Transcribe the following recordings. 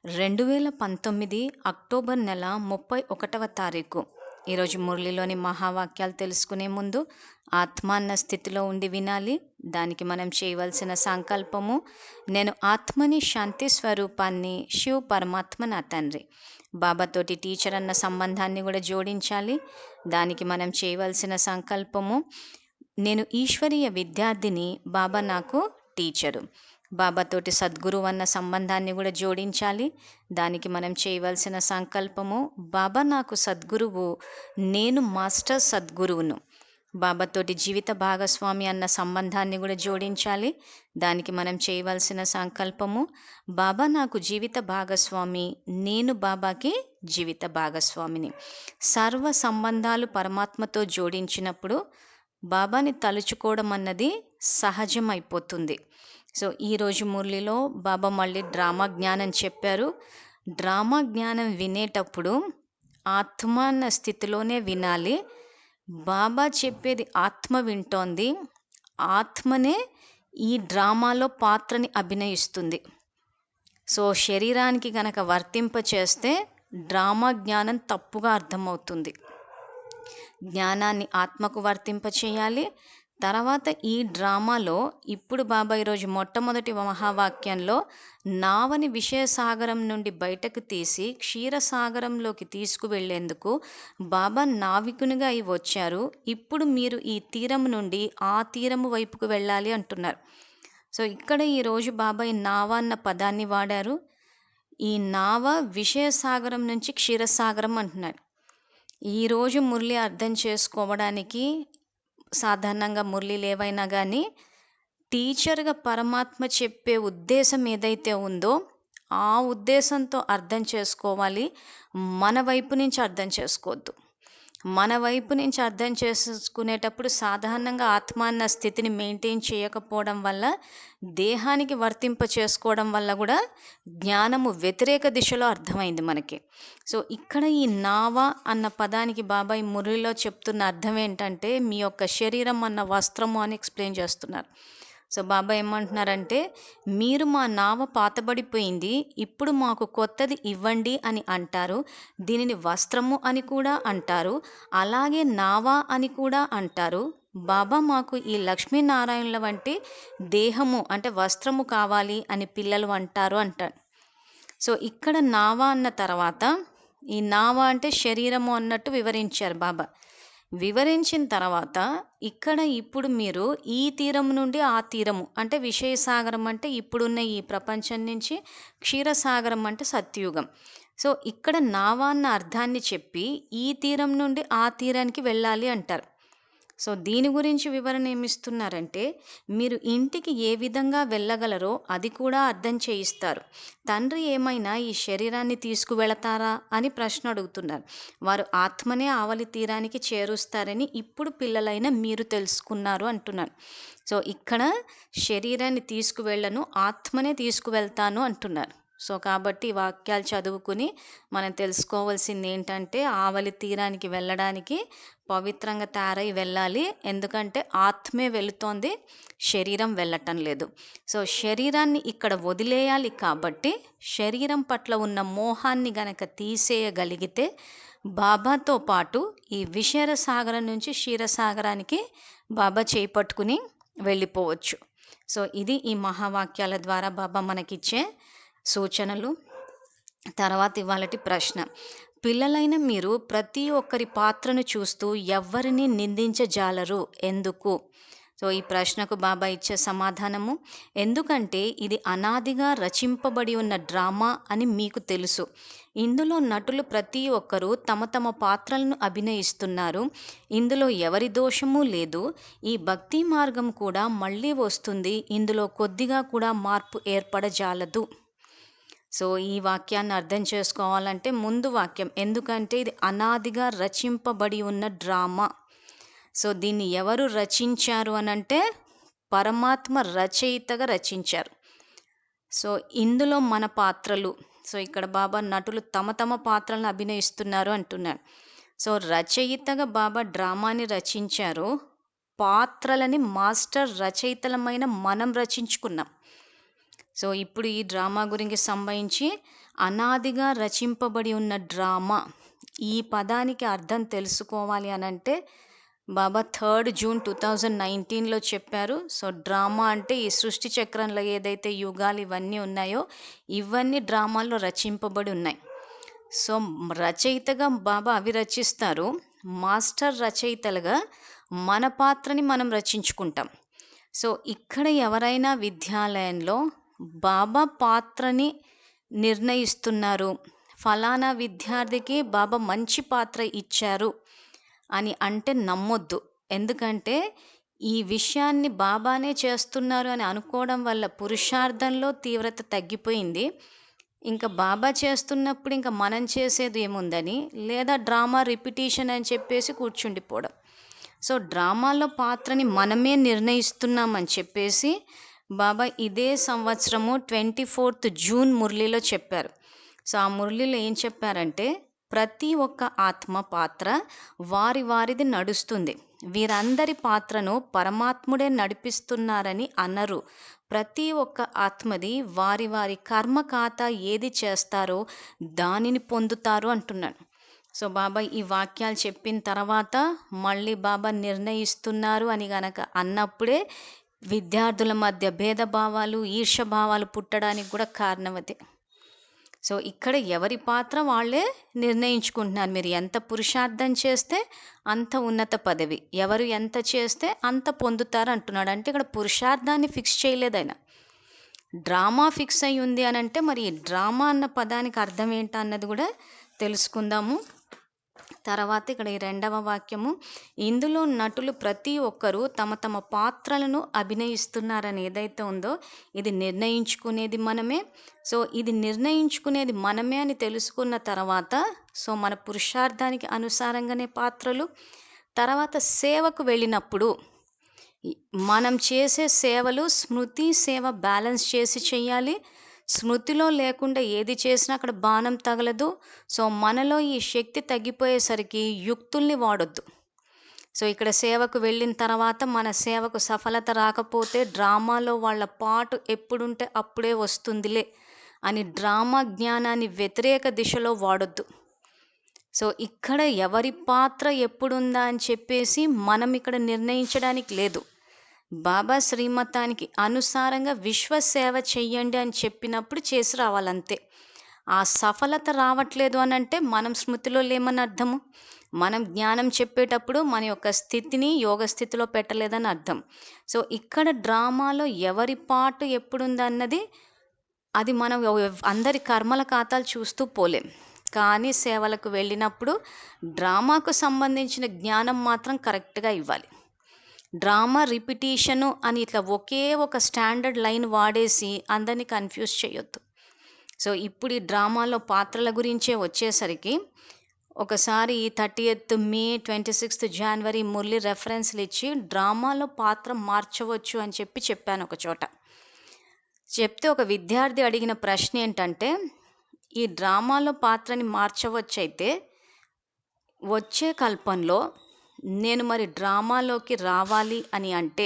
2019 October నెల 31వ తారీఖు. ఈరోజు మురళిలోని మహావాక్యాలు తెలుసుకునే ముందు ఆత్మ అన్న స్థితిలో ఉండి వినాలి. దానికి మనం చేయవలసిన సంకల్పము, నేను ఆత్మని, శాంతి స్వరూపాన్ని, శివ పరమాత్మ నా తండ్రి. బాబాతోటి టీచర్ అన్న సంబంధాన్ని కూడా జోడించాలి. దానికి మనం చేయవలసిన సంకల్పము, నేను ఈశ్వరీయ విద్యార్థిని, బాబా నాకు టీచరు. బాబాతోటి సద్గురువు అన్న సంబంధాన్ని కూడా జోడించాలి. దానికి మనం చేయవలసిన సంకల్పము, బాబా నాకు సద్గురువు, నేను మాస్టర్ సద్గురువును. బాబాతోటి జీవిత భాగస్వామి అన్న సంబంధాన్ని కూడా జోడించాలి. దానికి మనం చేయవలసిన సంకల్పము, బాబా నాకు జీవిత భాగస్వామి, నేను బాబాకి జీవిత భాగస్వామిని. సర్వ సంబంధాలు పరమాత్మతో జోడించినప్పుడు బాబాని తలుచుకోవడం అన్నది సహజమైపోతుంది. సో ఈరోజు మురళిలో బాబా మళ్ళీ డ్రామా జ్ఞానం చెప్పారు. డ్రామా జ్ఞానం వినేటప్పుడు ఆత్మ అన్న స్థితిలోనే వినాలి. బాబా చెప్పేది ఆత్మ వింటోంది, ఆత్మనే ఈ డ్రామాలో పాత్రని అభినయిస్తుంది. సో శరీరానికి గనక వర్తింప చేస్తే డ్రామా జ్ఞానం తప్పుగా అర్థమవుతుంది. జ్ఞానాన్ని ఆత్మకు వర్తింప చేయాలి. తర్వాత ఈ డ్రామాలో ఇప్పుడు బాబా ఈరోజు మొట్టమొదటి మహావాక్యంలో నావని విషయసాగరం నుండి బయటకు తీసి క్షీరసాగరంలోకి తీసుకువెళ్లేందుకు బాబా నావికునిగా అయి వచ్చారు. ఇప్పుడు మీరు ఈ తీరం నుండి ఆ తీరము వైపుకు వెళ్ళాలి అంటున్నారు. సో ఇక్కడ ఈరోజు బాబా ఈ నావ అన్న పదాన్ని వాడారు. ఈ నావ విషయసాగరం నుంచి క్షీరసాగరం అంటున్నారు. ఈరోజు మురళి అర్థం చేసుకోవడానికి సాధారణంగా మురళీలు ఏవైనా కానీ టీచర్గా పరమాత్మ చెప్పే ఉద్దేశం ఏదైతే ఉందో ఆ ఉద్దేశంతో అర్థం చేసుకోవాలి. మన వైపు నుంచి అర్థం చేసుకోవద్దు. మన వైపు నుంచి అర్థం చేసుకునేటప్పుడు సాధారణంగా ఆత్మ అన్న స్థితిని మెయింటైన్ చేయకపోవడం వల్ల, దేహానికి వర్తింప చేసుకోవడం వల్ల కూడా జ్ఞానము వ్యతిరేక దిశలో అర్థమైంది మనకి. సో ఇక్కడ ఈ నావ అన్న పదానికి బాబాయ్ మురళిలో చెప్తున్న అర్థం ఏంటంటే మీ యొక్క శరీరం అన్న వస్త్రము అని ఎక్స్ప్లెయిన్ చేస్తున్నారు. సో బాబా ఏమంటున్నారంటే, మీరు మా నావ పాతబడిపోయింది, ఇప్పుడు మాకు కొత్తది ఇవ్వండి అని అంటారు. దీనిని వస్త్రము అని కూడా అంటారు, అలాగే నావ అని కూడా అంటారు. బాబా మాకు ఈ లక్ష్మీనారాయణుల వంటి దేహము అంటే వస్త్రము కావాలి అని పిల్లలు అంటారు అంటారు. సో ఇక్కడ నావ అన్న తర్వాత ఈ నావ అంటే శరీరము అన్నట్టు వివరించారు బాబా. వివరించిన తర్వాత ఇక్కడ ఇప్పుడు మీరు ఈ తీరం నుండి ఆ తీరము అంటే విషయసాగరం అంటే ఇప్పుడున్న ఈ ప్రపంచం నుంచి, క్షీరసాగరం అంటే సత్యుగం. సో ఇక్కడ నావా అన్న అర్థాన్ని చెప్పి ఈ తీరం నుండి ఆ తీరానికి వెళ్ళాలి అంటారు. సో దీని గురించి వివరణ ఏమిస్తున్నారంటే, మీరు ఇంటికి ఏ విధంగా వెళ్ళగలరో అది కూడా అర్థం చేయిస్తారు. తండ్రి ఏమైనా ఈ శరీరాన్ని తీసుకువెళతారా అని ప్రశ్న అడుగుతున్నారు. వారు ఆత్మనే ఆవలి తీరానికి చేరుస్తారని ఇప్పుడు పిల్లలైన మీరు తెలుసుకున్నారు అంటున్నారు. సో ఇక్కడ శరీరాన్ని తీసుకువెళ్ళను, ఆత్మనే తీసుకువెళ్తాను అంటున్నారు. సో కాబట్టి ఈ వాక్యాలు చదువుకుని మనం తెలుసుకోవాల్సింది ఏంటంటే, ఆవలి తీరానికి వెళ్ళడానికి పవిత్రంగా తయారై వెళ్ళాలి. ఎందుకంటే ఆత్మే వెళుతోంది, శరీరం వెళ్ళటం లేదు. సో శరీరాన్ని ఇక్కడ వదిలేయాలి. కాబట్టి శరీరం పట్ల ఉన్న మోహాన్ని గనక తీసేయగలిగితే బాబాతో పాటు ఈ విషయసాగరం నుంచి క్షీరసాగరానికి బాబా చేపట్టుకుని వెళ్ళిపోవచ్చు. సో ఇది ఈ మహావాక్యాల ద్వారా బాబా మనకిచ్చే సూచనలు. తర్వాత ఇవాళటి ప్రశ్న, పిల్లలైన మీరు ప్రతి ఒక్కరి పాత్రను చూస్తూ ఎవ్వరిని నిందించజాలరు, ఎందుకు? సో ఈ ప్రశ్నకు బాబా ఇచ్చే సమాధానము, ఎందుకంటే ఇది అనాదిగా రచింపబడి ఉన్న డ్రామా అని మీకు తెలుసు. ఇందులో నటులు ప్రతి ఒక్కరూ తమ తమ పాత్రలను అభినయిస్తున్నారు. ఇందులో ఎవరి దోషము లేదు. ఈ భక్తి మార్గం కూడా మళ్ళీ వస్తుంది. ఇందులో కొద్దిగా కూడా మార్పు ఏర్పడజాలదు. సో ఈ వాక్యాన్ని అర్థం చేసుకోవాలంటే ముందు వాక్యం, ఎందుకంటే ఇది అనాదిగా రచింపబడి ఉన్న డ్రామా. సో దీన్ని ఎవరు రచించారు అనంటే పరమాత్మ రచయితగా రచించారు. సో ఇందులో మన పాత్రలు, సో ఇక్కడ బాబా నటులు తమ తమ పాత్రలను అభినయిస్తున్నారు అంటున్నారు. సో రచయితగా బాబా డ్రామాని రచించారు, పాత్రలని మాస్టర్ రచయితలమైన మనం రచించుకున్నాం. సో ఇప్పుడు ఈ డ్రామా గురించి సంబంధించి అనాదిగా రచింపబడి ఉన్న డ్రామా ఈ పదానికి అర్థం తెలుసుకోవాలి అని అంటే బాబా 3 జూన్ 2019లో చెప్పారు. సో డ్రామా అంటే ఈ సృష్టి చక్రంలో ఏదైతే యుగాలు ఇవన్నీ ఉన్నాయో ఇవన్నీ డ్రామాల్లో రచింపబడి ఉన్నాయి. సో రచయితగా బాబా అవి రచిస్తారు. మాస్టర్ రచయితలుగా మన పాత్రని మనం రచించుకుంటాం. సో ఇక్కడ ఎవరైనా విద్యాలయంలో బాబా పాత్రని నిర్ణయిస్తున్నారు, ఫలానా విద్యార్థికి బాబా మంచి పాత్ర ఇచ్చారు అని అంటే నమ్మొద్దు. ఎందుకంటే ఈ విషయాన్ని బాబానే చేస్తున్నారు అని అనుకోవడం వల్ల పురుషార్థంలో తీవ్రత తగ్గిపోయింది. ఇంకా బాబా చేస్తున్నప్పుడు ఇంకా మనం చేసేది ఏముందని, లేదా డ్రామా రిపిటీషన్ అని చెప్పేసి కూర్చుండిపోవడం. సో డ్రామాలో పాత్రని మనమే నిర్ణయిస్తున్నామని చెప్పేసి బాబా ఇదే సంవత్సరము 24th జూన్ మురళిలో చెప్పారు. సో ఆ మురళిలో ఏం చెప్పారంటే, ప్రతి ఒక్క ఆత్మ పాత్ర వారిది నడుస్తుంది. వీరందరి పాత్రను పరమాత్ముడే నడిపిస్తున్నారని అనరు. ప్రతి ఒక్క ఆత్మది వారి కర్మ ఖాతా ఏది చేస్తారో దానిని పొందుతారు అంటున్నాడు. సో బాబా ఈ వాక్యాలు చెప్పిన తర్వాత మళ్ళీ బాబా నిర్ణయిస్తున్నారు అని గనక అన్నప్పుడే విద్యార్థుల మధ్య భేదభావాలు, ఈర్ష్యభావాలు పుట్టడానికి కూడా కారణం అదే. సో ఇక్కడ ఎవరి పాత్ర వాళ్ళే నిర్ణయించుకుంటున్నారు. మీరు ఎంత పురుషార్థం చేస్తే అంత ఉన్నత పదవి, ఎవరు ఎంత చేస్తే అంత పొందుతారు అంటున్నాడు. అంటే ఇక్కడ పురుషార్థాన్ని ఫిక్స్ చేయలేదు ఆయన, డ్రామా ఫిక్స్ అయి ఉంది అని అంటే మరి డ్రామా అన్న పదానికి అర్థం ఏంటన్నది కూడా తెలుసుకుందాము. తర్వాత ఇక్కడ ఈ 2వ వాక్యము, ఇందులో నటులు ప్రతి ఒక్కరూ తమ తమ పాత్రలను అభినయిస్తున్నారని ఏదైతే ఉందో ఇది నిర్ణయించుకునేది మనమే. సో ఇది నిర్ణయించుకునేది మనమే అని తెలుసుకున్న తర్వాత సో మన పురుషార్థానికి అనుసారంగానే పాత్రలు. తర్వాత సేవకు వెళ్ళినప్పుడు మనం చేసే సేవలు స్మృతి సేవ బ్యాలెన్స్ చేసి చేయాలి. స్మృతిలో లేకుండా ఏది చేసినా అక్కడ బాణం తగలదు. సో మనలో ఈ శక్తి తగ్గిపోయేసరికి యుక్తుల్ని వాడొద్దు. సో ఇక్కడ సేవకు వెళ్ళిన తర్వాత మన సేవకు సఫలత రాకపోతే డ్రామాలో వాళ్ళ పాటు ఎప్పుడుంటే అప్పుడే వస్తుందిలే అని డ్రామా జ్ఞానాన్ని వ్యతిరేక దిశలో వాడొద్దు. సో ఇక్కడ ఎవరి పాత్ర ఎప్పుడుందా అని చెప్పేసి మనం ఇక్కడ నిర్ణయించడానికి లేదు. బాబా శ్రీమతానికి అనుసారంగా విశ్వసేవ చెయ్యండి అని చెప్పినప్పుడు చేసి రావాలంతే. ఆ సఫలత రావట్లేదు అని అంటే మనం స్మృతిలో లేమని అర్థము. మనం జ్ఞానం చెప్పేటప్పుడు మన యొక్క స్థితిని యోగ స్థితిలో పెట్టలేదని అర్థం. సో ఇక్కడ డ్రామాలో ఎవరి పాటు ఎప్పుడుందన్నది అది మనం అందరి కర్మల ఖాతాలు చూస్తూ పోలేం. కానీ సేవలకు వెళ్ళినప్పుడు డ్రామాకు సంబంధించిన జ్ఞానం మాత్రం కరెక్ట్గా ఇవ్వాలి. డ్రామా రిపిటీషను అని ఇట్లా ఒకే ఒక స్టాండర్డ్ లైన్ వాడేసి అందరినీ కన్ఫ్యూజ్ చేయొద్దు. సో ఇప్పుడు ఈ డ్రామాలో పాత్రల గురించే వచ్చేసరికి ఒకసారి 30th మే 26th జనవరి మురళి రెఫరెన్స్లు ఇచ్చి డ్రామాలో పాత్ర మార్చవచ్చు అని చెప్పాను ఒక చోట. చెప్తే ఒక విద్యార్థి అడిగిన ప్రశ్న ఏంటంటే, ఈ డ్రామాలో పాత్రని మార్చవచ్చైతే వచ్చే కల్పంలో నేను మరి డ్రామాలోకి రావాలి అని అంటే,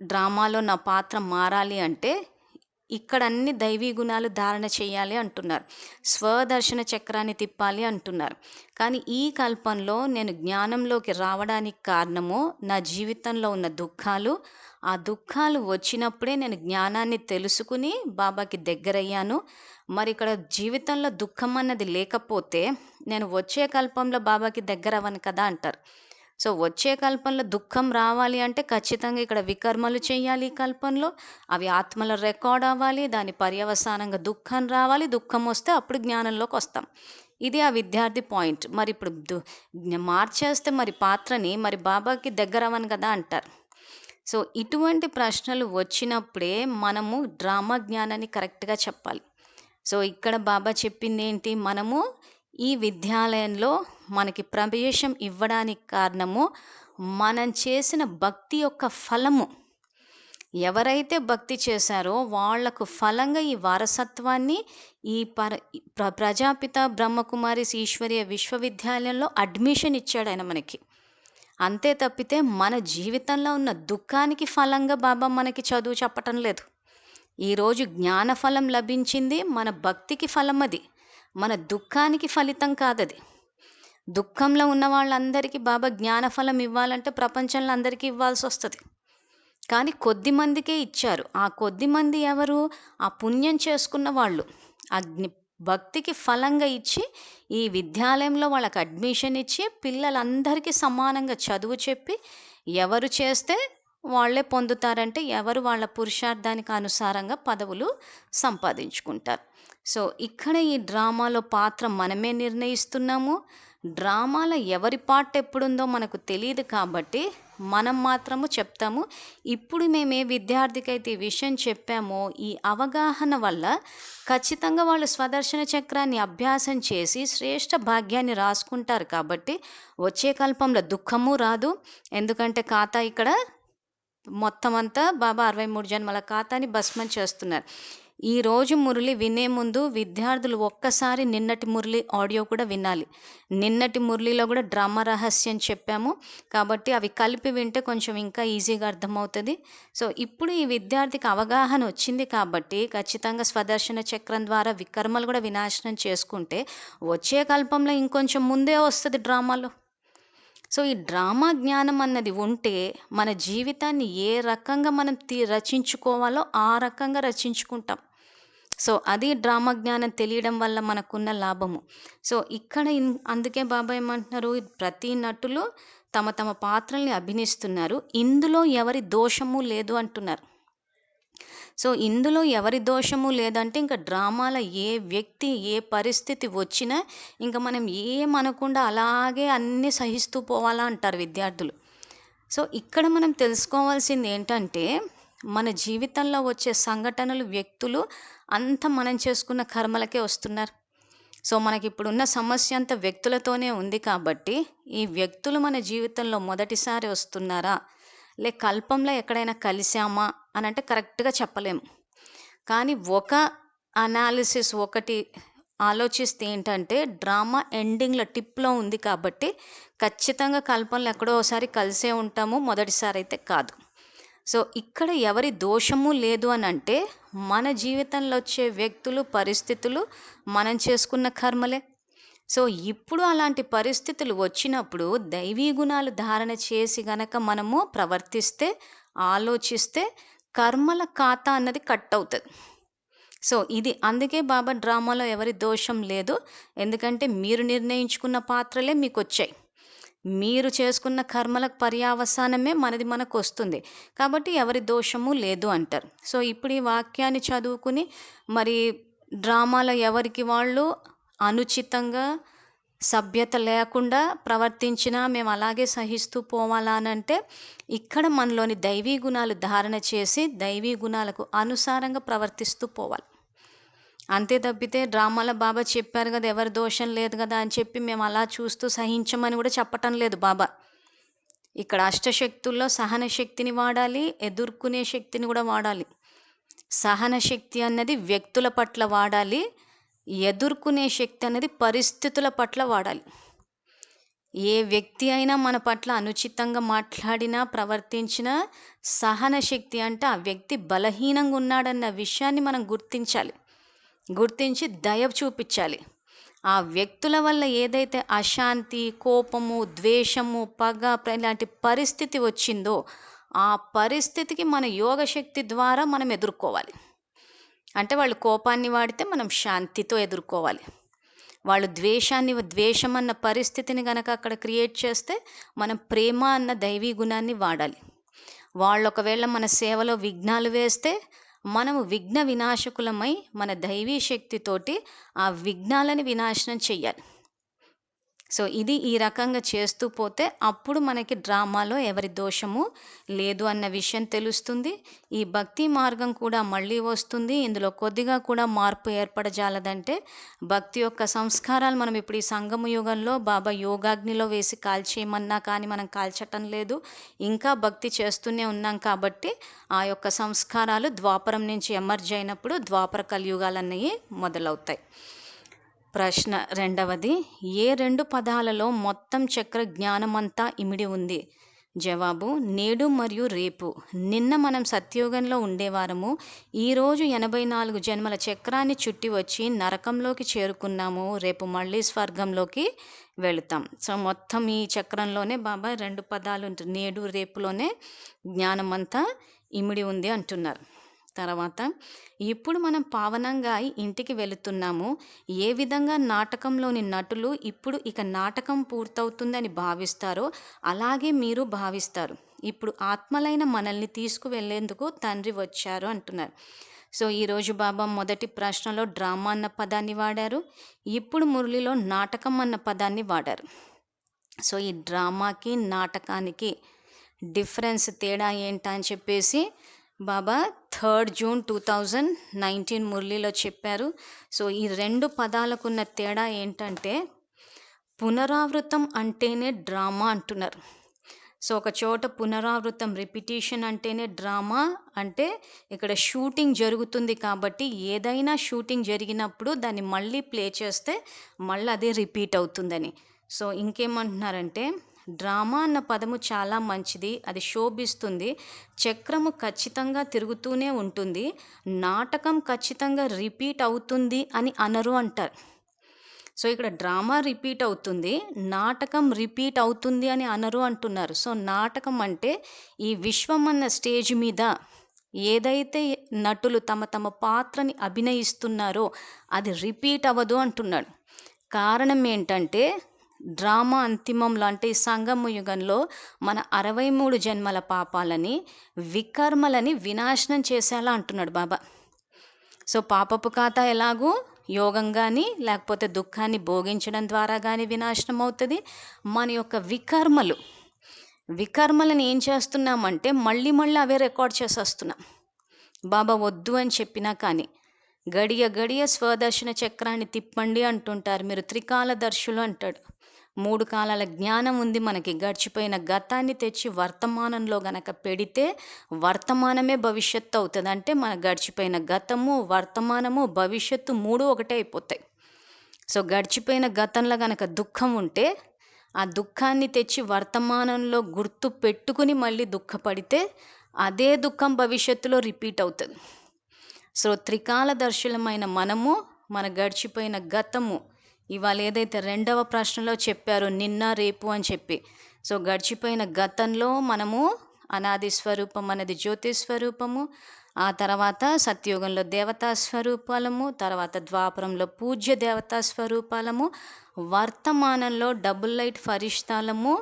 డ్రామాలో నా పాత్ర మారాలి అంటే ఇక్కడ అన్ని దైవీ గుణాలు ధారణ చేయాలి అంటున్నారు. స్వదర్శన చక్రాన్ని తిప్పాలి అంటున్నారు. కానీ ఈ కల్పంలో నేను జ్ఞానంలోకి రావడానికి కారణము నా జీవితంలో ఉన్న దుఃఖాలు. ఆ దుఃఖాలు వచ్చినప్పుడే నేను జ్ఞానాన్ని తెలుసుకుని బాబాకి దగ్గరయ్యాను. మరి ఇక్కడ జీవితంలో దుఃఖం అన్నది లేకపోతే నేను వచ్చే కల్పంలో బాబాకి దగ్గర అవ్వను కదా అంటారు. సో వచ్చే కల్పంలో దుఃఖం రావాలి అంటే ఖచ్చితంగా ఇక్కడ వికర్మలు చేయాలి. ఈ కల్పంలో అవి ఆత్మలో రికార్డ్ అవ్వాలి. దాని పర్యవసానంగా దుఃఖం రావాలి. దుఃఖం వస్తే అప్పుడు జ్ఞానంలోకి వస్తాం. ఇది ఆ విద్యార్థి పాయింట్. మరి ఇప్పుడు మార్చేస్తే మరి పాత్రని మరి బాబాకి దగ్గర అవ్వను కదా అంటారు. సో ఇటువంటి ప్రశ్నలు వచ్చినప్పుడే మనము డ్రామా జ్ఞానాన్ని కరెక్ట్గా చెప్పాలి. సో ఇక్కడ బాబా చెప్పింది ఏంటి, మనము ఈ విద్యాలయంలో మనకి ప్రవేశం ఇవ్వడానికి కారణము మనం చేసిన భక్తి యొక్క ఫలము. ఎవరైతే భక్తి చేశారో వాళ్లకు ఫలంగా ఈ వారసత్వాన్ని ఈ ప్రజాపిత బ్రహ్మకుమారి ఈశ్వరీయ విశ్వవిద్యాలయంలో అడ్మిషన్ ఇచ్చాడు ఆయన మనకి. అంతే తప్పితే మన జీవితంలో ఉన్న దుఃఖానికి ఫలంగా బాబా మనకి చదువు చెప్పటం లేదు. ఈరోజు జ్ఞానఫలం లభించింది, మన భక్తికి ఫలం అది, మన దుఃఖానికి ఫలితం కాదది. దుఃఖంలో ఉన్న వాళ్ళందరికీ బాబా జ్ఞానఫలం ఇవ్వాలంటే ప్రపంచంలో అందరికీ ఇవ్వాల్సి వస్తుంది. కానీ కొద్ది మందికే ఇచ్చారు. ఆ కొద్ది మంది ఎవరు? ఆ పుణ్యం చేసుకున్న వాళ్ళు. భక్తికి ఫలంగా ఇచ్చి ఈ విద్యాలయంలో వాళ్ళకి అడ్మిషన్ ఇచ్చి పిల్లలందరికీ సమానంగా చదువు చెప్పి ఎవరు చేస్తే వాళ్ళే పొందుతారంటే ఎవరు వాళ్ళ పురుషార్థానికి అనుసారంగా పదవులు సంపాదించుకుంటారు. సో ఇక్కడ ఈ డ్రామాలో పాత్ర మనమే నిర్ణయిస్తున్నాము. డ్రామాలో ఎవరి పార్ట్ ఎప్పుడుందో మనకు తెలియదు కాబట్టి మనం మాత్రము చెప్తాము. ఇప్పుడు మేము ఏ విద్యార్థికైతే ఈ విషయం చెప్పామో ఈ అవగాహన వల్ల ఖచ్చితంగా వాళ్ళు స్వదర్శన చక్రాన్ని అభ్యాసం చేసి శ్రేష్ఠ భాగ్యాన్ని రాసుకుంటారు. కాబట్టి వచ్చే కల్పంలో దుఃఖము రాదు. ఎందుకంటే ఖాతా ఇక్కడ మొత్తం అంతా బాబా 63 జన్మల ఖాతాని భస్మం చేస్తున్నారు. ఈరోజు మురళి వినే ముందు విద్యార్థులు ఒక్కసారి నిన్నటి మురళి ఆడియో కూడా వినాలి. నిన్నటి మురళిలో కూడా డ్రామా రహస్యం చెప్పాము కాబట్టి అవి కలిపి వింటే కొంచెం ఇంకా ఈజీగా అర్థమవుతుంది. సో ఇప్పుడు ఈ విద్యార్థికి అవగాహన వచ్చింది కాబట్టి ఖచ్చితంగా స్వదర్శన చక్రం ద్వారా వికర్మలు కూడా వినాశనం చేసుకుంటే వచ్చే కల్పంలో ఇంకొంచెం ముందే వస్తుంది డ్రామాలో. సో ఈ డ్రామా జ్ఞానం అన్నది ఉంటే మన జీవితాన్ని ఏ రకంగా మనం రచించుకోవాలో ఆ రకంగా రచించుకుంటాం. సో అది డ్రామా జ్ఞానం తెలియడం వల్ల మనకున్న లాభము. సో ఇక్కడ అందుకే బాబా ఏమంటున్నారు, ప్రతి నటులు తమ తమ పాత్రల్ని అభినయిస్తున్నారు, ఇందులో ఎవరి దోషము లేదు అంటున్నారు. సో ఇందులో ఎవరి దోషము లేదంటే ఇంకా డ్రామాలో ఏ వ్యక్తి ఏ పరిస్థితి వచ్చినా ఇంకా మనం ఏమనకుండా అలాగే అన్నీ సహిస్తూ పోవాలా అంటారు విద్యార్థులు. సో ఇక్కడ మనం తెలుసుకోవాల్సింది ఏంటంటే మన జీవితంలో వచ్చే సంఘటనలు వ్యక్తులు అంతా మనం చేసుకున్న కర్మలకే వస్తున్నారు. సో మనకి ఇప్పుడున్న సమస్య అంతా వ్యక్తులతోనే ఉంది కాబట్టి ఈ వ్యక్తులు మన జీవితంలో మొదటిసారి వస్తున్నారా కల్పంలో ఎక్కడైనా కలిసామా అని అంటే కరెక్ట్గా చెప్పలేము. కానీ ఒక అనాలిసిస్ ఒకటి ఆలోచిస్తే ఏంటంటే డ్రామా ఎండింగ్లో టిప్లో ఉంది కాబట్టి ఖచ్చితంగా కల్పంలో ఎక్కడో ఒకసారి కలిసే ఉంటాము, మొదటిసారి అయితే కాదు. సో ఇక్కడ ఎవరి దోషము లేదు అని అంటే మన జీవితంలో వచ్చే వ్యక్తులు పరిస్థితులు మనం చేసుకున్న కర్మలే. సో ఇప్పుడు అలాంటి పరిస్థితులు వచ్చినప్పుడు దైవీ గుణాలు ధారణ చేసి గనక మనము ప్రవర్తిస్తే ఆలోచిస్తే కర్మల ఖాతా అన్నది కట్ అవుతుంది. సో ఇది అందుకే బాబా డ్రామాలో ఎవరి దోషం లేదు. ఎందుకంటే మీరు నిర్ణయించుకున్న పాత్రలే మీకు వచ్చాయి, మీరు చేసుకున్న కర్మల పర్యావసానమే మనకు వస్తుంది కాబట్టి ఎవరి దోషము లేదు అంటారు. సో ఇప్పుడు ఈ వాక్యాన్ని చదువుకుని మరి డ్రామాలో ఎవరికి వాళ్ళు అనుచితంగా సభ్యత లేకుండా ప్రవర్తించినా మేము అలాగే సహిస్తూ పోవాలా అని అంటే ఇక్కడ మనలోని దైవీ గుణాలు ధారణ చేసి దైవీ గుణాలకు అనుసారంగా ప్రవర్తిస్తూ పోవాలి. అంతే తప్పితే డ్రామాలో బాబా చెప్పారు కదా ఎవరి దోషం లేదు కదా అని చెప్పి మేము అలా చూస్తూ సహించమని కూడా చెప్పటం లేదు బాబా. ఇక్కడ అష్టశక్తుల్లో సహన శక్తిని వాడాలి, ఎదుర్కొనే శక్తిని కూడా వాడాలి. సహన శక్తి అన్నది వ్యక్తుల పట్ల వాడాలి, ఎదుర్కొనే శక్తి అనేది పరిస్థితుల పట్ల వాడాలి. ఏ వ్యక్తి అయినా మన పట్ల అనుచితంగా మాట్లాడినా ప్రవర్తించినా సహన శక్తి అంటే ఆ వ్యక్తి బలహీనంగా ఉన్నాడన్న విషయాన్ని మనం గుర్తించి దయ చూపించాలి. ఆ వ్యక్తుల వల్ల ఏదైతే అశాంతి, కోపము, ద్వేషము, పగ ఇలాంటి పరిస్థితి వచ్చిందో ఆ పరిస్థితికి మన యోగశక్తి ద్వారా మనం ఎదుర్కోవాలి. అంటే వాళ్ళు కోపాన్ని వాడితే మనం శాంతితో ఎదుర్కోవాలి. వాళ్ళు ద్వేషం అన్న పరిస్థితిని కనుక అక్కడ క్రియేట్ చేస్తే మనం ప్రేమ అన్న దైవీ గుణాన్ని వాడాలి. వాళ్ళు ఒకవేళ మన సేవలో విఘ్నాలు వేస్తే మనము విఘ్న వినాశకులమై మన దైవీ శక్తితోటి ఆ విఘ్నాలని వినాశనం చెయ్యాలి. సో ఇది ఈ రకంగా చేస్తూ పోతే అప్పుడు మనకి డ్రామాలో ఎవరి దోషము లేదు అన్న విషయం తెలుస్తుంది. ఈ భక్తి మార్గం కూడా మళ్ళీ వస్తుంది. ఇందులో కొద్దిగా కూడా మార్పు ఏర్పడజాలదంటే భక్తి యొక్క సంస్కారాలు మనం ఇప్పుడు ఈ సంగమ యుగంలో బాబా యోగాగ్నిలో వేసి కాల్చేయమన్నా కానీ మనం కాల్చటం లేదు, ఇంకా భక్తి చేస్తూనే ఉన్నాం కాబట్టి ఆ యొక్క సంస్కారాలు ద్వాపరం నుంచి ఎమర్జ్ అయినప్పుడు ద్వాపర కలియుగాలన్నవి మొదలవుతాయి. ప్రశ్న రెండవది, ఏ రెండు పదాలలో మొత్తం చక్ర జ్ఞానమంతా ఇమిడి ఉంది? జవాబు: నేడు మరియు రేపు. నిన్న మనం సత్యుగంలో ఉండేవారము. ఈరోజు 84 జన్మల చక్రాన్ని చుట్టి వచ్చి నరకంలోకి చేరుకున్నాము. రేపు మళ్ళీ స్వర్గంలోకి వెళుతాం. సో మొత్తం ఈ చక్రంలోనే బాబా 2 పదాలు ఉంటుంది. నేడు రేపులోనే జ్ఞానం అంతా ఇమిడి ఉంది అంటున్నారు. తర్వాత ఇప్పుడు మనం పావనంగా ఇంటికి వెళుతున్నాము. ఏ విధంగా నాటకంలోని నటులు ఇప్పుడు ఇక నాటకం పూర్తవుతుందని భావిస్తారో అలాగే మీరు భావిస్తారు. ఇప్పుడు ఆత్మలైన మనల్ని తీసుకువెళ్ళేందుకు తండ్రి వచ్చారు అంటున్నారు. సో ఈరోజు బాబా మొదటి ప్రశ్నలో డ్రామా అన్న పదాన్ని వాడారు. ఇప్పుడు మురళిలో నాటకం అన్న పదాన్ని వాడారు. సో ఈ డ్రామాకి నాటకానికి డిఫరెన్స్ తేడా ఏంటా అని చెప్పేసి బాబా 3 జూన్ 2019 మురళిలో చెప్పారు. సో ఈ 2 పదాలకున్న తేడా ఏంటంటే పునరావృతం అంటేనే డ్రామా అంటున్నారు. సో ఒక చోట పునరావృతం రిపిటీషన్ అంటేనే డ్రామా అంటే ఇక్కడ షూటింగ్ జరుగుతుంది కాబట్టి ఏదైనా షూటింగ్ జరిగినప్పుడు దాన్ని మళ్ళీ ప్లే చేస్తే మళ్ళీ అదే రిపీట్ అవుతుందని. సో ఇంకేమంటున్నారంటే డ్రామా అన్న పదము చాలా మంచిది, అది శోభిస్తుంది. చక్రము ఖచ్చితంగా తిరుగుతూనే ఉంటుంది. నాటకం ఖచ్చితంగా రిపీట్ అవుతుంది అని అనరు అంటారు. సో ఇక్కడ డ్రామా రిపీట్ అవుతుంది, నాటకం రిపీట్ అవుతుంది అని అనరు అంటున్నారు. సో నాటకం అంటే ఈ విశ్వం అన్న స్టేజ్ మీద ఏదైతే నటులు తమ తమ పాత్రని అభినయిస్తున్నారో అది రిపీట్ అవ్వదు అంటున్నాడు. కారణం ఏంటంటే డ్రామా అంతిమంలో అంటే ఈ సంగమ యుగంలో మన 63 జన్మల పాపాలని వికర్మలని వినాశనం చేసేలా అంటున్నాడు బాబా. సో పాపపు ఖాతా ఎలాగూ యోగం కానీ లేకపోతే దుఃఖాన్ని భోగించడం ద్వారా కానీ వినాశనం అవుతుంది. మన యొక్క వికర్మలను ఏం చేస్తున్నామంటే మళ్ళీ అవే రికార్డ్ చేసేస్తున్నాం. బాబా వద్దు అని చెప్పినా కానీ గడియ స్వదర్శన చక్రాన్ని తిప్పండి అంటుంటారు. మీరు త్రికాలదర్శులు అంటాడు. 3 కాలాల జ్ఞానం ఉంది మనకి. గడిచిపోయిన గతాన్ని తెచ్చి వర్తమానంలో గనక పెడితే వర్తమానమే భవిష్యత్తు అవుతుంది. అంటే మన గడిచిపోయిన గతము, వర్తమానము, భవిష్యత్తు 3 ఒకటే అయిపోతాయి. సో గడిచిపోయిన గతంలో గనక దుఃఖం ఉంటే ఆ దుఃఖాన్ని తెచ్చి వర్తమానంలో గుర్తు పెట్టుకుని మళ్ళీ దుఃఖపడితే అదే దుఃఖం భవిష్యత్తులో రిపీట్ అవుతుంది. సో త్రికాలదర్శులమైన మనము మన గడిచిపోయిన గతము ఇవాళ ఏదైతే 2వ ప్రశ్నలో చెప్పారో నిన్న రేపు అని చెప్పి, సో గడిచిపోయిన గతంలో మనము అనాది స్వరూపం అనేది జ్యోతి స్వరూపము, ఆ తర్వాత సత్యుగంలో దేవతా స్వరూపాలము, తర్వాత ద్వాపరంలో పూజ్య దేవతా స్వరూపాలము, వర్తమానంలో డబుల్ లైట్ ఫరిష్టాలము,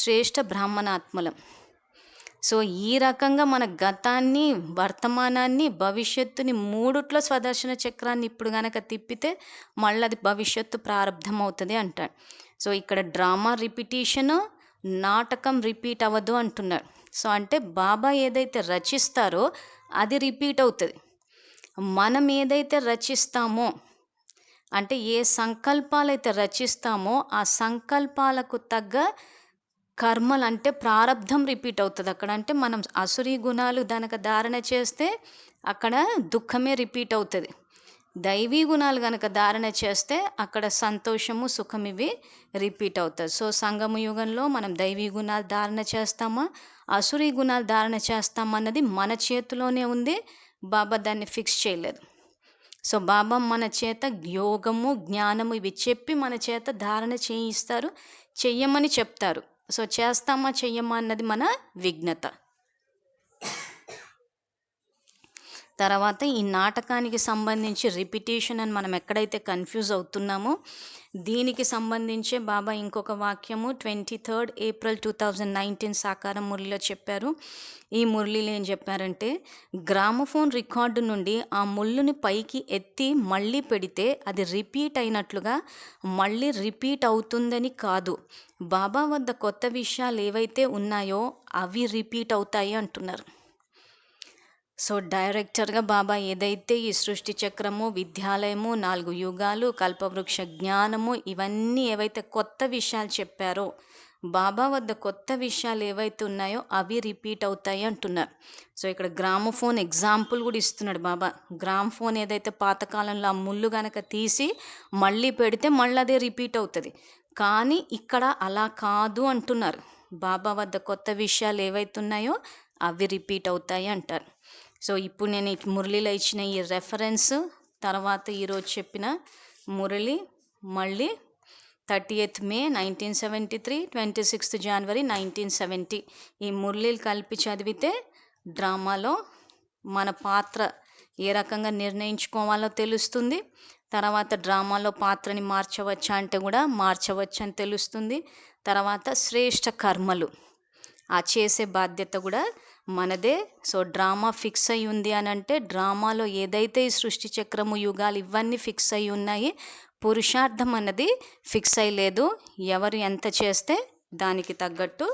శ్రేష్ఠ బ్రాహ్మణాత్మలం. సో ఈ రకంగా మన గతాన్ని, వర్తమానాన్ని, భవిష్యత్తుని 3 స్వదర్శన చక్రాన్ని ఇప్పుడు కనుక తిప్పితే మళ్ళీ అది భవిష్యత్తు ప్రారంభం అవుతుంది అంటాడు. సో ఇక్కడ డ్రామా రిపిటీషను, నాటకం రిపీట్ అవ్వదు అంటున్నాడు. సో అంటే బాబా ఏదైతే రచిస్తారో అది రిపీట్ అవుతుంది. మనం ఏదైతే రచిస్తామో అంటే ఏ సంకల్పాలైతే రచిస్తామో ఆ సంకల్పాలకు తగ్గ కర్మలు అంటే ప్రారబ్ధం రిపీట్ అవుతుంది అక్కడ. అంటే మనం అసురీ గుణాలు గనక ధారణ చేస్తే అక్కడ దుఃఖమే రిపీట్ అవుతుంది. దైవీ గుణాలు కనుక ధారణ చేస్తే అక్కడ సంతోషము, సుఖం ఇవి రిపీట్ అవుతుంది. సో సంగమ యుగంలో మనం దైవీ గుణాలు ధారణ చేస్తామా, అసురీ గుణాలు ధారణ చేస్తామా అన్నది మన చేతిలోనే ఉంది. బాబా దాన్ని ఫిక్స్ చేయలేదు. సో బాబా మన చేత యోగము, జ్ఞానము ఇవి చెప్పి మన చేత ధారణ చేయిస్తారు, చెయ్యమని చెప్తారు. సో చేస్తామా చెయ్యమా అన్నది మన విఘ్నత. తర్వాత ఈ నాటకానికి సంబంధించి రిపిటేషన్ అని మనం ఎక్కడైతే కన్ఫ్యూజ్ అవుతున్నామో దీనికి సంబంధించే బాబా ఇంకొక వాక్యము 23 ఏప్రిల్ 2019 సాకారం మురళిలో చెప్పారు. ఈ మురళిలో ఏం చెప్పారంటే గ్రామఫోన్ రికార్డు నుండి ఆ ముళ్ళుని పైకి ఎత్తి మళ్ళీ పెడితే అది రిపీట్ అయినట్లుగా మళ్ళీ రిపీట్ అవుతుందని కాదు, బాబా వద్ద కొత్త విషయాలు ఏవైతే ఉన్నాయో అవి రిపీట్ అవుతాయి అంటున్నారు. సో డైరెక్టర్గా బాబా ఏదైతే ఈ సృష్టి చక్రము, విద్యాలయము, 4 యుగాలు, కల్పవృక్ష జ్ఞానము ఇవన్నీ ఏవైతే కొత్త విషయాలు చెప్పారో బాబా వద్ద కొత్త విషయాలు ఏవైతే ఉన్నాయో అవి రిపీట్ అవుతాయి అంటున్నారు. సో ఇక్కడ గ్రామఫోన్ ఎగ్జాంపుల్ కూడా ఇస్తున్నాడు బాబా. గ్రామఫోన్ ఏదైతే పాతకాలంలో ఆ ముళ్ళు కనుక తీసి మళ్ళీ పెడితే మళ్ళీ అదే రిపీట్ అవుతుంది. కానీ ఇక్కడ అలా కాదు అంటున్నారు. బాబా వద్ద కొత్త విషయాలు ఏవైతున్నాయో అవి రిపీట్ అవుతాయి అంటారు. సో ఇప్పుడు నేను ఈ మురళిలో ఇచ్చిన ఈ రెఫరెన్స్, తర్వాత ఈరోజు చెప్పిన మురళి మళ్ళీ 30th May 1973, 26th January 1970 ఈ మురళీలు కలిపి చదివితే డ్రామాలో మన పాత్ర ఏ రకంగా నిర్ణయించుకోవాలో తెలుస్తుంది. తర్వాత డ్రామాలో పాత్రని మార్చవచ్చా అంటే కూడా మార్చవచ్చు అని తెలుస్తుంది. తర్వాత శ్రేష్ఠ కర్మలు ఆ చేసే బాధ్యత కూడా మనదే. సో డ్రామా ఫిక్స్ అయి ఉంది అని అంటే డ్రామాలో ఏదైతే ఈ సృష్టి చక్రము యుగాలు ఇవన్నీ ఫిక్స్ అయి ఉన్నాయి, పురుషార్థం అన్నది ఫిక్స్ అయ్యలేదు. ఎవరు ఎంత చేస్తే దానికి తగ్గట్టు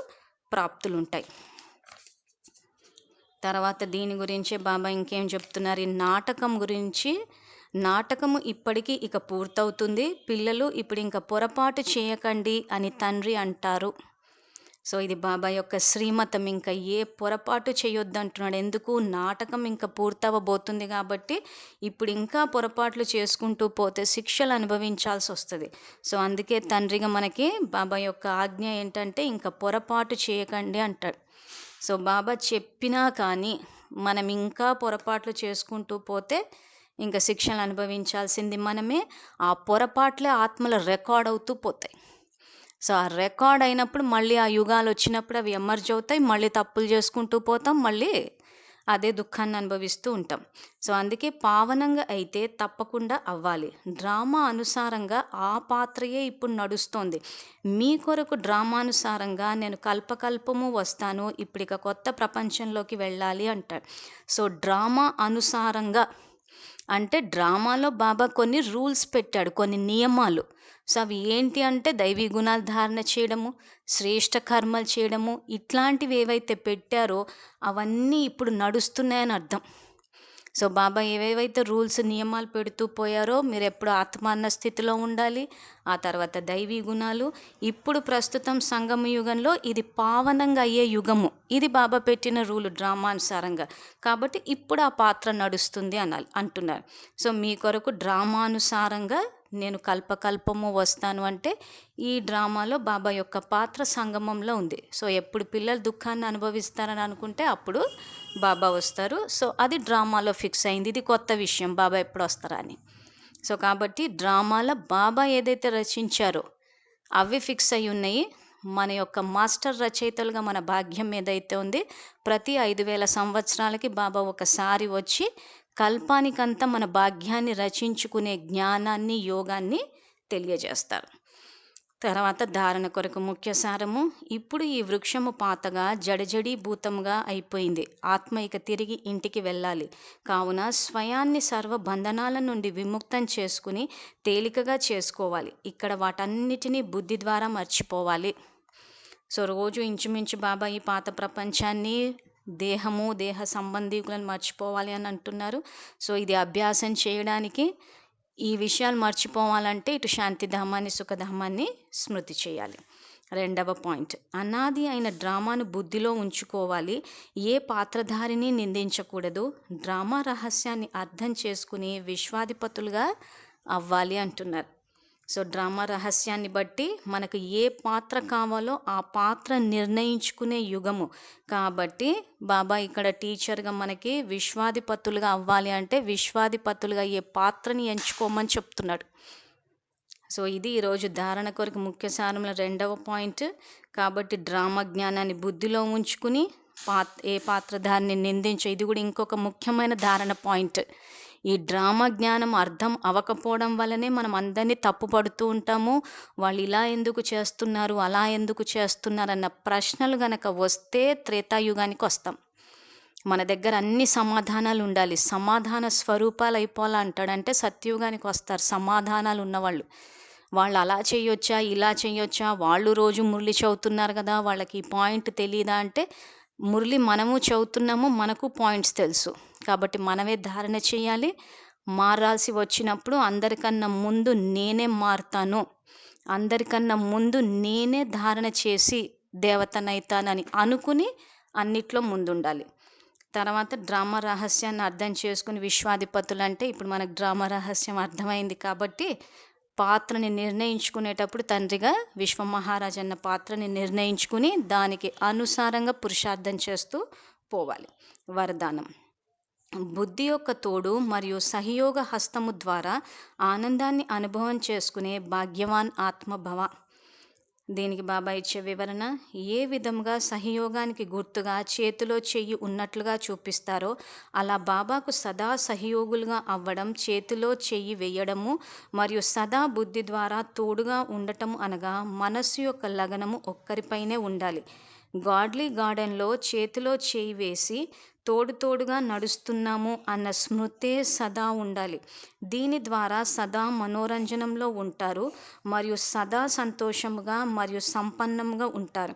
ప్రాప్తులు ఉంటాయి. తర్వాత దీని గురించే బాబా ఇంకేం చెప్తున్నారు, ఈ నాటకం గురించి. నాటకము ఇప్పటికీ ఇక పూర్తవుతుంది, పిల్లలు ఇప్పుడు ఇంకా పొరపాటు చేయకండి అని తండ్రి అంటారు. సో ఇది బాబా యొక్క శ్రీమతం, ఇంకా ఏ పొరపాటు చేయొద్దు అంటున్నాడు. ఎందుకు, నాటకం ఇంకా పూర్తవబోతుంది కాబట్టి ఇప్పుడు ఇంకా పొరపాట్లు చేసుకుంటూ పోతే శిక్షలు అనుభవించాల్సి వస్తుంది. సో అందుకే తండ్రిగా మనకి బాబా యొక్క ఆజ్ఞ ఏంటంటే ఇంకా పొరపాటు చేయకండి అంటాడు. సో బాబా చెప్పినా కానీ మనం ఇంకా పొరపాట్లు చేసుకుంటూ పోతే ఇంకా శిక్షలు అనుభవించాల్సింది మనమే. ఆ పొరపాట్లే ఆత్మలో రికార్డ్ అవుతూ పోతాయి. సో ఆ రికార్డ్ అయినప్పుడు మళ్ళీ ఆ యుగాలు వచ్చినప్పుడు అవి ఎమర్జ్ అవుతాయి, మళ్ళీ తప్పులు చేసుకుంటూ పోతాం, మళ్ళీ అదే దుఃఖాన్ని అనుభవిస్తూ ఉంటాం. సో అందుకే పావనంగా అయితే తప్పకుండా అవ్వాలి. డ్రామా అనుసారంగా ఆ పాత్రయే ఇప్పుడు నడుస్తోంది. మీ కొరకు డ్రామానుసారంగా నేను కల్పకల్పము వస్తాను, ఇప్పుడు ఇక కొత్త ప్రపంచంలోకి వెళ్ళాలి అంటాడు. సో డ్రామా అనుసారంగా అంటే డ్రామాలో బాబా కొన్ని రూల్స్ పెట్టాడు, కొన్ని నియమాలు. సో అవి ఏంటి అంటే దైవీ గుణాలు ధారణ చేయడము, శ్రేష్ఠ కర్మలు చేయడము, ఇట్లాంటివి ఏవైతే పెట్టారో అవన్నీ ఇప్పుడు నడుస్తున్నాయని అర్థం. సో బాబా ఏవేవైతే రూల్స్ నియమాలు పెడుతూ పోయారో, మీరు ఎప్పుడు ఆత్మాన్న స్థితిలో ఉండాలి, ఆ తర్వాత దైవీ గుణాలు. ఇప్పుడు ప్రస్తుతం సంగమ యుగంలో ఇది పావనంగా అయ్యే యుగము, ఇది బాబా పెట్టిన రూలు డ్రామానుసారంగా. కాబట్టి ఇప్పుడు ఆ పాత్ర నడుస్తుంది అంటున్నారు. సో మీ కొరకు డ్రామానుసారంగా నేను కల్పకల్పము వస్తాను అంటే ఈ డ్రామాలో బాబా యొక్క పాత్ర సంగమంలో ఉంది. సో ఎప్పుడు పిల్లలు దుఃఖాన్ని అనుభవిస్తారని అనుకుంటే అప్పుడు బాబా వస్తారు. సో అది డ్రామాలో ఫిక్స్ అయింది, ఇది కొత్త విషయం బాబా ఎప్పుడు వస్తారా అని. సో కాబట్టి డ్రామాలో బాబా ఏదైతే రచించారో అవి ఫిక్స్ అయి ఉన్నాయి. మన యొక్క మాస్టర్ రచయితలుగా మన భాగ్యం ఏదైతే ఉంది, ప్రతి 5000 సంవత్సరాలకి బాబా ఒకసారి వచ్చి కల్పానికంతా మన భాగ్యాన్ని రచించుకునే జ్ఞానాన్ని, యోగాన్ని తెలియజేస్తారు. తర్వాత ధారణ కొరకు ముఖ్య సారము, ఇప్పుడు ఈ వృక్షము పాతగా జడజడి భూతంగా అయిపోయింది, ఆత్మ ఇక తిరిగి ఇంటికి వెళ్ళాలి. కావున స్వయాన్ని సర్వ బంధనాల నుండి విముక్తం చేసుకుని తేలికగా చేసుకోవాలి. ఇక్కడ వాటన్నిటినీ బుద్ధి ద్వారా మర్చిపోవాలి. సో రోజు ఇంచుమించు బాబా ఈ పాత ప్రపంచాన్ని, దేహము, దేహ సంబంధీకులను మర్చిపోవాలి అని అంటున్నారు. సో ఇది అభ్యాసం చేయడానికి, ఈ విషయాలు మర్చిపోవాలంటే ఇటు శాంతిధామాన్ని, సుఖధామాన్ని స్మృతి చేయాలి. రెండవ పాయింట్, అనాది అయిన డ్రామాను బుద్ధిలో ఉంచుకోవాలి. ఏ పాత్రధారిని నిందించకూడదు. డ్రామా రహస్యాన్ని అర్థం చేసుకుని విశ్వాధిపతులుగా అవ్వాలి అంటున్నారు. సో డ్రామా రహస్యాన్ని బట్టి మనకు ఏ పాత్ర కావాలో ఆ పాత్ర నిర్ణయించుకునే యుగము కాబట్టి బాబా ఇక్కడ టీచర్గా మనకి విశ్వాధిపతులుగా అవ్వాలి అంటే విశ్వాధిపతులుగా ఏ పాత్రని ఎంచుకోమని చెప్తున్నాడు. సో ఇది ఈరోజు ధారణ కొరకు ముఖ్య సారంలో రెండవ పాయింట్. కాబట్టి డ్రామా జ్ఞానాన్ని బుద్ధిలో ఉంచుకుని ఏ పాత్రధారిని నిందించే, ఇది కూడా ఇంకొక ముఖ్యమైన ధారణ పాయింట్. ఈ డ్రామా జ్ఞానం అర్థం అవ్వకపోవడం వల్లనే మనం అందరినీ తప్పుపడుతూ ఉంటాము. వాళ్ళు ఇలా ఎందుకు చేస్తున్నారు, అలా ఎందుకు చేస్తున్నారు అన్న ప్రశ్నలు గనక వస్తే త్రేతాయుగానికి వస్తాం. మన దగ్గర అన్ని సమాధానాలు ఉండాలి, సమాధాన స్వరూపాలు అయిపోవాలంటాడు. అంటే సత్యయుగానికి వస్తారు సమాధానాలు ఉన్నవాళ్ళు. వాళ్ళు అలా చేయొచ్చా, ఇలా చేయొచ్చా, వాళ్ళు రోజు మురళి చదువుతున్నారు కదా, వాళ్ళకి ఈ పాయింట్ తెలియదా అంటే మురళి మనము చదువుతున్నాము, మనకు పాయింట్స్ తెలుసు. కాబట్టి మనమే ధారణ చేయాలి. మారాల్సి వచ్చినప్పుడు అందరికన్నా ముందు నేనే మారుతాను, అందరికన్నా ముందు నేనే ధారణ చేసి దేవతనైతానని అనుకుని అన్నిట్లో ముందుండాలి. తర్వాత డ్రామా రహస్యాన్ని అర్థం చేసుకుని విశ్వాధిపతులు అంటే ఇప్పుడు మనకు డ్రామా రహస్యం అర్థమైంది కాబట్టి పాత్రని నిర్ణయించుకునేటప్పుడు తండ్రిగా విశ్వమహారాజ్ అన్న పాత్రని నిర్ణయించుకుని దానికి అనుసారంగా పురుషార్థం చేస్తూ పోవాలి. వరదానం: బుద్ధి యొక్క తోడు మరియు సహయోగ హస్తము ద్వారా ఆనందాన్ని అనుభవం చేసుకునే భాగ్యవాన్ ఆత్మభవ. దీనికి బాబా ఇచ్చే వివరణ: ఏ విధంగా సహయోగానికి గుర్తుగా చేతిలో చెయ్యి ఉన్నట్లుగా చూపిస్తారో అలా బాబాకు సదా సహయోగులుగా అవ్వడం, చేతిలో చెయ్యి వేయడము మరియు సదా బుద్ధి ద్వారా తోడుగా ఉండటము అనగా మనస్సు యొక్క లగనము ఒక్కరిపైనే ఉండాలి. గాడ్లీ గార్డెన్లో చేతిలో చేయి వేసి తోడుగా నడుస్తున్నాము అన్న స్మృతే సదా ఉండాలి. దీని ద్వారా సదా మనోరంజనంలో ఉంటారు మరియు సదా సంతోషముగా మరియు సంపన్నంగా ఉంటారు.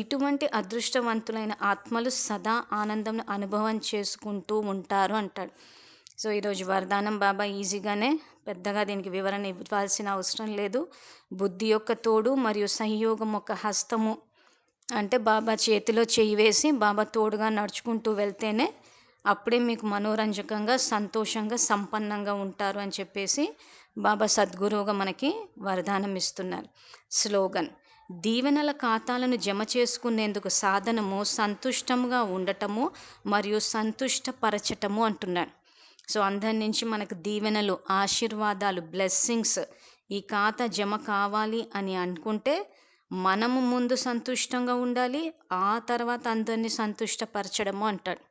ఇటువంటి అదృష్టవంతులైన ఆత్మలు సదా ఆనందం అనుభవం చేసుకుంటూ ఉంటారు అంటాడు. సో ఈరోజు వరదానం బాబా ఈజీగానే, పెద్దగా దీనికి వివరణ ఇవ్వాల్సిన అవసరం లేదు. బుద్ధి యొక్క తోడు మరియు సహయోగం యొక్క హస్తము అంటే బాబా చేతిలో చెయ్యి వేసి బాబా తోడుగా నడుచుకుంటూ వెళ్తేనే అప్పుడే మీకు మనోరంజకంగా, సంతోషంగా, సంపన్నంగా ఉంటారు అని చెప్పేసి బాబా సద్గురువుగా మనకి వరదానం ఇస్తున్నారు. స్లోగన్: దీవెనల ఖాతాలను జమ చేసుకునేందుకు సాధనము సంతుష్టంగా ఉండటము మరియు సంతుష్టపరచటము అంటున్నాడు. సో అందరి నుంచి మనకు దీవెనలు, ఆశీర్వాదాలు, బ్లెస్సింగ్స్ ఈ ఖాతా జమ కావాలి అని అనుకుంటే మనము ముందు సంతుష్టంగా ఉండాలి, ఆ తర్వాత అందరినీ సంతుష్టపరచడము అంటాడు.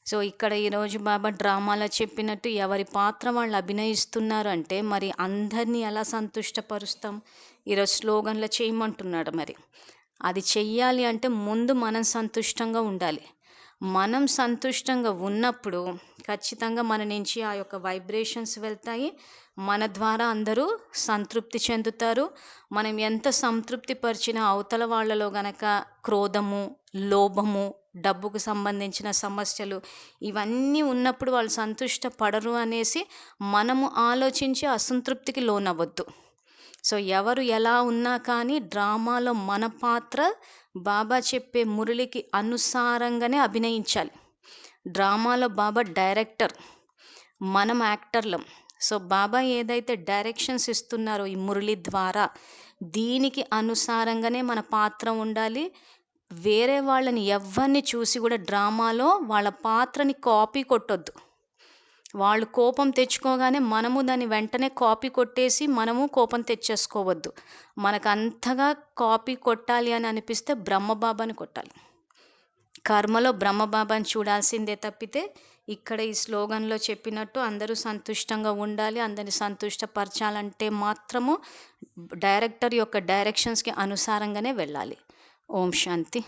సో ఇక్కడ ఈరోజు బాబా డ్రామాలో చెప్పినట్టు ఎవరి పాత్ర వాళ్ళు అభినయిస్తున్నారు అంటే మరి అందరినీ ఎలా సంతుష్టపరుస్తాం? ఈరోజు స్లోగన్లో చేయమంటున్నాడు. మరి అది చెయ్యాలి అంటే ముందు మనం సంతుష్టంగా ఉండాలి. మనం సంతుష్టంగా ఉన్నప్పుడు ఖచ్చితంగా మన నుంచి ఆ యొక్క వైబ్రేషన్స్ వెళ్తాయి. మన ద్వారా అందరూ సంతృప్తి చెందుతారు. మనం ఎంత సంతృప్తి పరిచిన అవతల వాళ్ళలో గనక క్రోధము, లోభము, డబ్బుకు సంబంధించిన సమస్యలు ఇవన్నీ ఉన్నప్పుడు వాళ్ళు సంతుష్టపడరు అనేసి మనము ఆలోచించి అసంతృప్తికి లోనవ్వద్దు. సో ఎవరు ఎలా ఉన్నా కానీ డ్రామాలో మన పాత్ర బాబా చెప్పే మురళికి అనుసారంగానే అభినయించాలి. డ్రామాలో బాబా డైరెక్టర్, మనం యాక్టర్లం. సో బాబా ఏదైతే డైరెక్షన్స్ ఇస్తున్నారో ఈ మురళి ద్వారా దీనికి అనుసారంగానే మన పాత్ర ఉండాలి. వేరే వాళ్ళని ఎవరిని చూసి కూడా డ్రామాలో వాళ్ళ పాత్రని కాపీ కొట్టొద్దు. వాళ్ళు కోపం తెచ్చుకోగానే మనము దాన్ని వెంటనే కాపీ కొట్టేసి మనము కోపం తెచ్చేసుకోవద్దు. మనకు అంతగా కాపీ కొట్టాలి అని అనిపిస్తే బ్రహ్మబాబాని కొట్టాలి. కర్మలో బ్రహ్మబాబాని చూడాల్సిందే తప్పితే ఇక్కడ ఈ స్లోగన్లో చెప్పినట్టు అందరూ సంతుష్టంగా ఉండాలి, అందరిని సంతుష్టపరచాలంటే మాత్రము డైరెక్టర్ యొక్క డైరెక్షన్స్కి అనుసారంగానే వెళ్ళాలి. ఓం శాంతి.